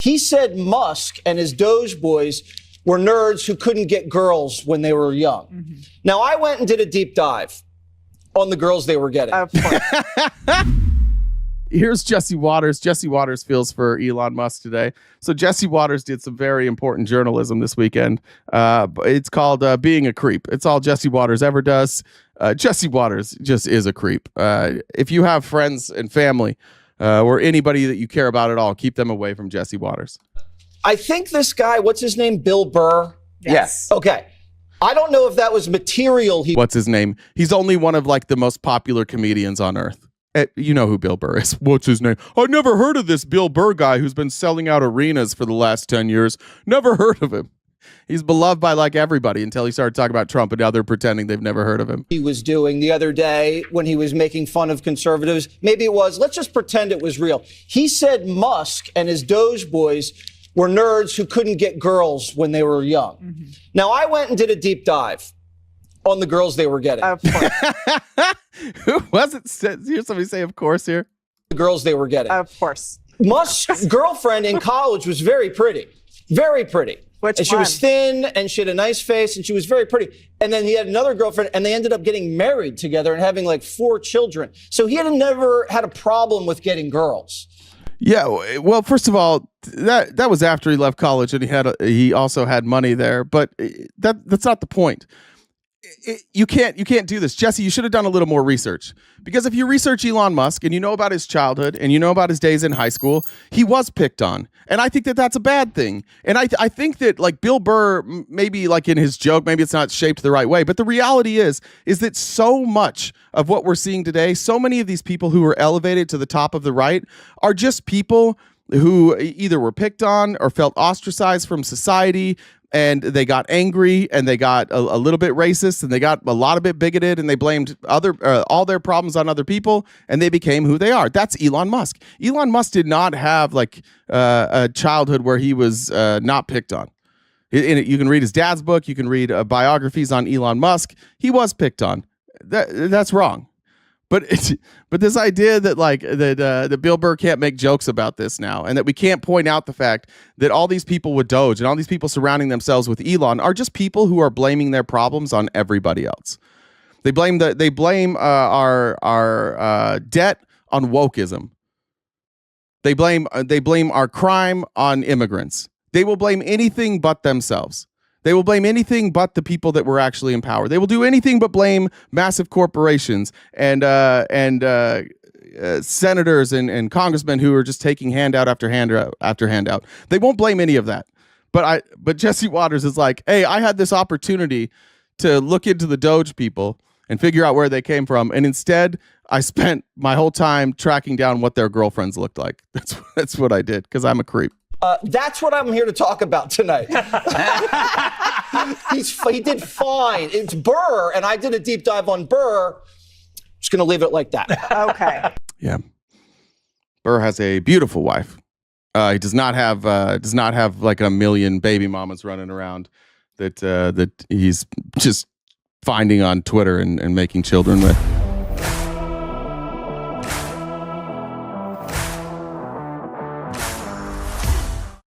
He said Musk and his Doge boys were nerds who couldn't get girls when they were young. Mm-hmm. Now, I went and did a deep dive on the girls they were getting. Of course. Here's Jesse Waters. Jesse Waters feels for Elon Musk today. So Jesse Waters did some very important journalism this weekend. It's called Being a Creep. It's all Jesse Waters ever does. Jesse Waters just is a creep. If you have friends and family or anybody that you care about at all, keep them away from Jesse Waters. I think this guy, what's his name? Bill Burr? Yes. Okay. I don't know if that was material. What's his name? He's only one of like the most popular comedians on earth. You know who Bill Burr is. What's his name? I've never heard of this Bill Burr guy who's been selling out arenas for the last 10 years. Never heard of him. He's beloved by like everybody until he started talking about Trump, and now they're pretending they've never heard of him. He was doing the other day when he was making fun of conservatives. Maybe it was, let's just pretend it was real. He said Musk and his Doge boys were nerds who couldn't get girls when they were young. Mm-hmm. Now, I went and did a deep dive on the girls they were getting. Of course. Who was it? Here's somebody say, of course, here. The girls they were getting. Of course. Musk's girlfriend in college was very pretty. Very pretty. Which and she one? was thin, and she had a nice face, and she was very pretty. And then he had another girlfriend, and they ended up getting married together and having like 4 children. So he had never had a problem with getting girls. Yeah, well, first of all, that was after he left college, and he also had money there. But that's not the point. You can't do this, Jesse. You should have done a little more research, because if you research Elon Musk and you know about his childhood and you know about his days in high school, he was picked on, and I think that that's a bad thing. And I think that like Bill Burr, maybe like in his joke, maybe it's not shaped the right way, but the reality is that so much of what we're seeing today, so many of these people who are elevated to the top of the right are just people who either were picked on or felt ostracized from society, and they got angry, and they got a little bit racist, and they got a lot of bit bigoted, and they blamed all their problems on other people, and they became who they are. That's Elon Musk. Elon Musk did not have like a childhood where he was not picked on. You can read his dad's book. You can read biographies on Elon Musk. He was picked on. That's wrong. But this idea that that Bill Burr can't make jokes about this now, and that we can't point out the fact that all these people with Doge and all these people surrounding themselves with Elon are just people who are blaming their problems on everybody else. They blame our debt on wokeism. They blame our crime on immigrants. They will blame anything but themselves. They will blame anything but the people that were actually in power. They will do anything but blame massive corporations and senators and congressmen who are just taking handout after handout. They won't blame any of that. But Jesse Waters is like, hey, I had this opportunity to look into the Doge people and figure out where they came from, and instead I spent my whole time tracking down what their girlfriends looked like. That's what I did, because I'm a creep. That's what I'm here to talk about tonight. He did fine. It's Burr, and I did a deep dive on Burr. Just going to leave it like that. Okay. Yeah. Burr has a beautiful wife. He does not have like a million baby mamas running around that he's just finding on Twitter and making children with.